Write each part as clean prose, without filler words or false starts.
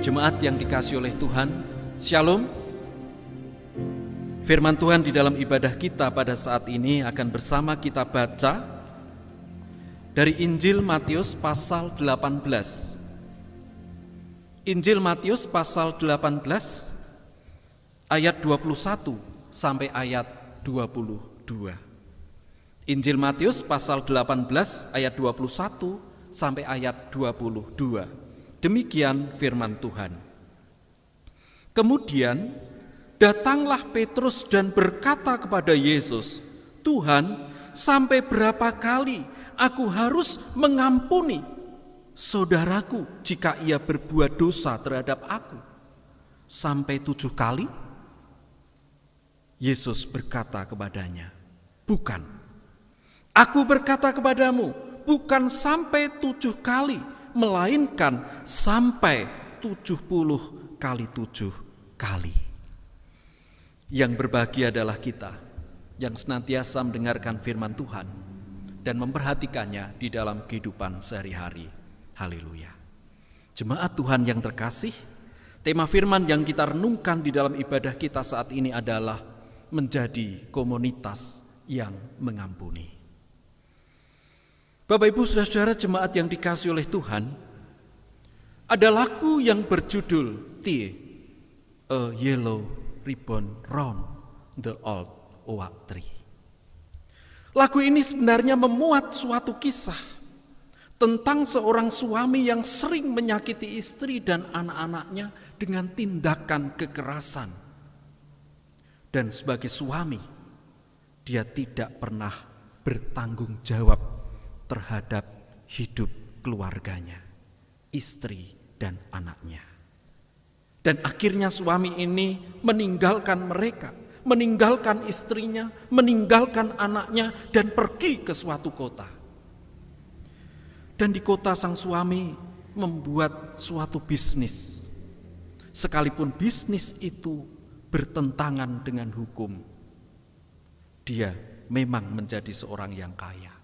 Jemaat yang dikasihi oleh Tuhan, Shalom. Firman Tuhan di dalam ibadah kita pada saat ini akan bersama kita baca dari Injil Matius pasal 18. Injil Matius pasal 18 ayat 21 sampai ayat 22. Injil Matius pasal 18 ayat 21 sampai ayat 22. Demikian firman Tuhan. Kemudian datanglah Petrus dan berkata kepada Yesus, "Tuhan, sampai berapa kali aku harus mengampuni saudaraku jika ia berbuat dosa terhadap aku? Sampai 7 kali?" Yesus berkata kepadanya, "Bukan. Aku berkata kepadamu, bukan sampai 7 kali, melainkan sampai 70 kali 7 kali." Yang berbahagia adalah kita yang senantiasa mendengarkan firman Tuhan dan memperhatikannya di dalam kehidupan sehari-hari. Haleluya. Jemaat Tuhan yang terkasih, tema firman yang kita renungkan di dalam ibadah kita saat ini adalah menjadi komunitas yang mengampuni. Bapak Ibu Saudara-saudara jemaat yang dikasihi oleh Tuhan, ada lagu yang berjudul "Tie, a Yellow Ribbon Round the Old Oak Tree". Lagu ini sebenarnya memuat suatu kisah tentang seorang suami yang sering menyakiti istri dan anak-anaknya dengan tindakan kekerasan. Dan sebagai suami, dia tidak pernah bertanggung jawab terhadap hidup keluarganya, istri dan anaknya. Dan akhirnya suami ini meninggalkan mereka, meninggalkan istrinya, meninggalkan anaknya dan pergi ke suatu kota. Dan di kota sang suami membuat suatu bisnis. Sekalipun bisnis itu bertentangan dengan hukum, dia memang menjadi seorang yang kaya.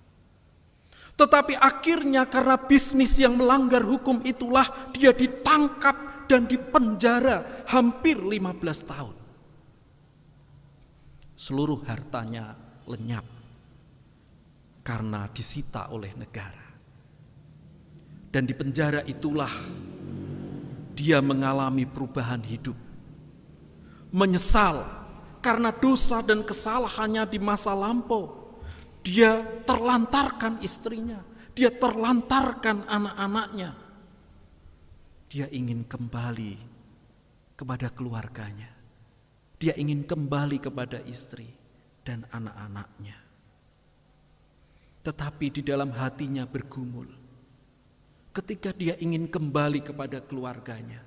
Tetapi akhirnya karena bisnis yang melanggar hukum itulah dia ditangkap dan dipenjara hampir 15 tahun. Seluruh hartanya lenyap karena disita oleh negara. Dan di penjara itulah dia mengalami perubahan hidup. Menyesal karena dosa dan kesalahannya di masa lampau. Dia terlantarkan istrinya, dia terlantarkan anak-anaknya. Dia ingin kembali kepada keluarganya. Dia ingin kembali kepada istri dan anak-anaknya. Tetapi di dalam hatinya bergumul. Ketika dia ingin kembali kepada keluarganya,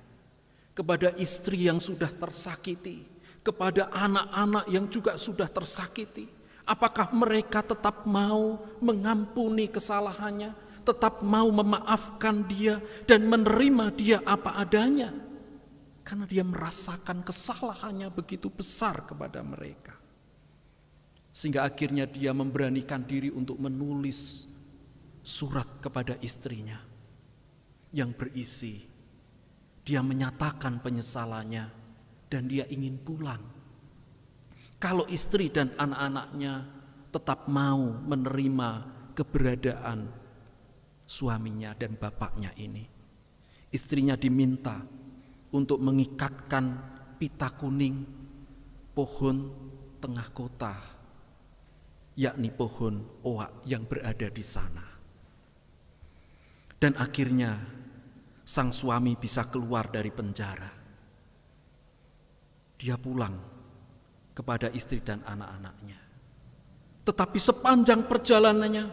kepada istri yang sudah tersakiti, kepada anak-anak yang juga sudah tersakiti, apakah mereka tetap mau mengampuni kesalahannya, tetap mau memaafkan dia dan menerima dia apa adanya? Karena dia merasakan kesalahannya begitu besar kepada mereka. Sehingga akhirnya dia memberanikan diri untuk menulis surat kepada istrinya yang berisi, dia menyatakan penyesalannya dan dia ingin pulang. Kalau istri dan anak-anaknya tetap mau menerima keberadaan suaminya dan bapaknya ini. Istrinya diminta untuk mengikatkan pita kuning pohon tengah kota, yakni pohon oak yang berada di sana. Dan akhirnya sang suami bisa keluar dari penjara. Dia pulang kepada istri dan anak-anaknya. Tetapi sepanjang perjalanannya,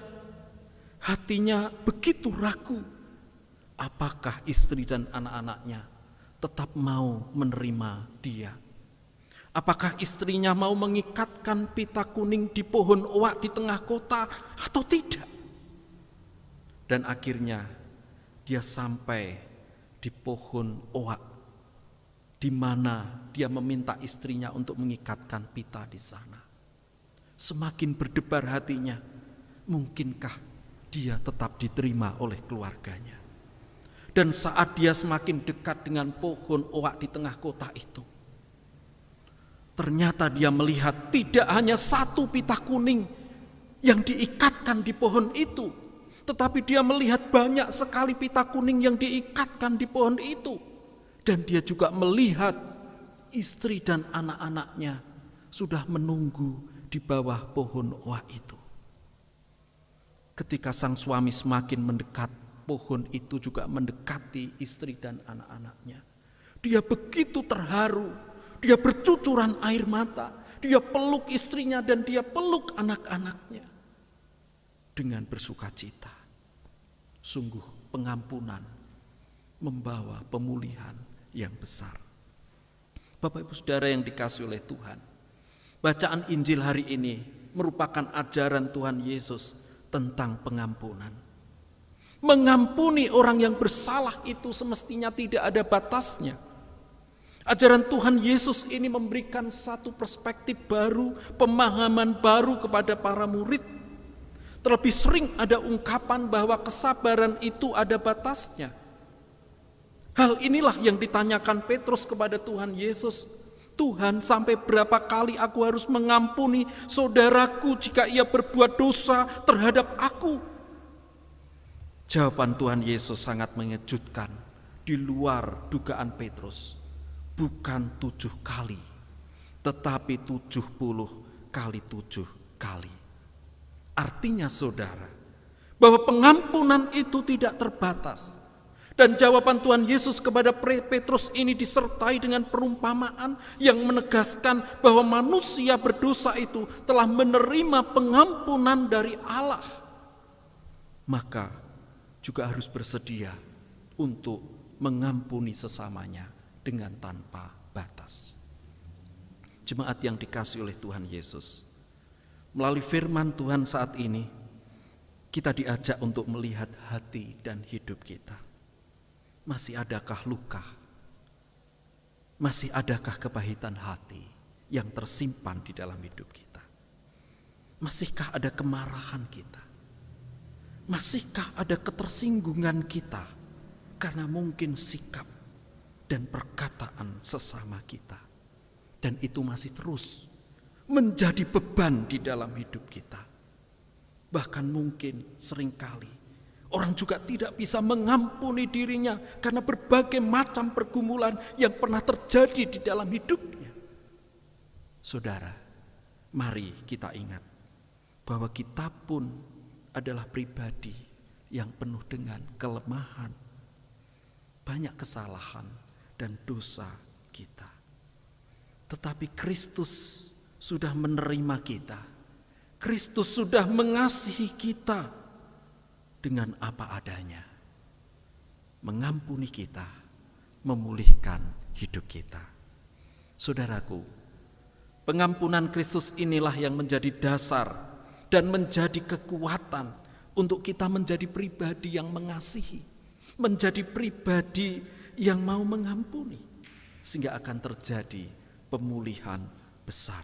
hatinya begitu ragu. Apakah istri dan anak-anaknya tetap mau menerima dia? Apakah istrinya mau mengikatkan pita kuning di pohon oak di tengah kota atau tidak? Dan akhirnya dia sampai di pohon oak, di mana dia meminta istrinya untuk mengikatkan pita di sana. Semakin berdebar hatinya, mungkinkah dia tetap diterima oleh keluarganya? Dan saat dia semakin dekat dengan pohon oak di tengah kota itu, ternyata dia melihat tidak hanya satu pita kuning yang diikatkan di pohon itu, tetapi dia melihat banyak sekali pita kuning yang diikatkan di pohon itu. Dan dia juga melihat istri dan anak-anaknya sudah menunggu di bawah pohon oak itu. Ketika sang suami semakin mendekat, pohon itu juga mendekati istri dan anak-anaknya. Dia begitu terharu, dia bercucuran air mata, dia peluk istrinya dan dia peluk anak-anaknya dengan bersukacita. Sungguh pengampunan membawa pemulihan yang besar. Bapak Ibu Saudara yang dikasihi oleh Tuhan, bacaan Injil hari ini merupakan ajaran Tuhan Yesus tentang pengampunan. Mengampuni orang yang bersalah itu semestinya tidak ada batasnya. Ajaran Tuhan Yesus ini memberikan satu perspektif baru, pemahaman baru kepada para murid. Terlebih sering ada ungkapan bahwa kesabaran itu ada batasnya. Hal inilah yang ditanyakan Petrus kepada Tuhan Yesus. Tuhan, sampai berapa kali aku harus mengampuni saudaraku jika ia berbuat dosa terhadap aku? Jawaban Tuhan Yesus sangat mengejutkan, di luar dugaan Petrus. Bukan 7 kali, tetapi 70 kali 7 kali. Artinya saudara, bahwa pengampunan itu tidak terbatas. Dan jawaban Tuhan Yesus kepada Petrus ini disertai dengan perumpamaan yang menegaskan bahwa manusia berdosa itu telah menerima pengampunan dari Allah. Maka juga harus bersedia untuk mengampuni sesamanya dengan tanpa batas. Jemaat yang dikasihi oleh Tuhan Yesus, melalui firman Tuhan saat ini, kita diajak untuk melihat hati dan hidup kita. Masih adakah luka? Masih adakah kepahitan hati yang tersimpan di dalam hidup kita? Masihkah ada kemarahan kita? Masihkah ada ketersinggungan kita karena mungkin sikap dan perkataan sesama kita? Dan itu masih terus menjadi beban di dalam hidup kita. Bahkan mungkin seringkali orang juga tidak bisa mengampuni dirinya karena berbagai macam pergumulan yang pernah terjadi di dalam hidupnya. Saudara, mari kita ingat bahwa kita pun adalah pribadi yang penuh dengan kelemahan, banyak kesalahan dan dosa kita. Tetapi Kristus sudah menerima kita. Kristus sudah mengasihi kita dengan apa adanya. Mengampuni kita, memulihkan hidup kita. Saudaraku, pengampunan Kristus inilah yang menjadi dasar dan menjadi kekuatan untuk kita menjadi pribadi yang mengasihi, menjadi pribadi yang mau mengampuni, sehingga akan terjadi pemulihan besar.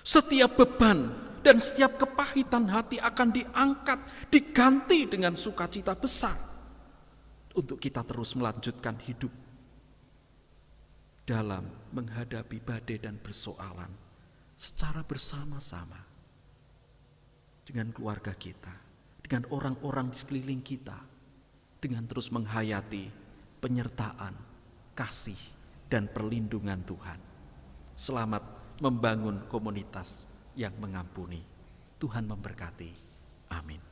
Setiap beban dan setiap kepahitan hati akan diangkat, diganti dengan sukacita besar untuk kita terus melanjutkan hidup dalam menghadapi badai dan persoalan secara bersama-sama dengan keluarga kita, dengan orang-orang di sekeliling kita, dengan terus menghayati penyertaan, kasih, dan perlindungan Tuhan. Selamat membangun komunitas yang mengampuni. Tuhan memberkati. Amin.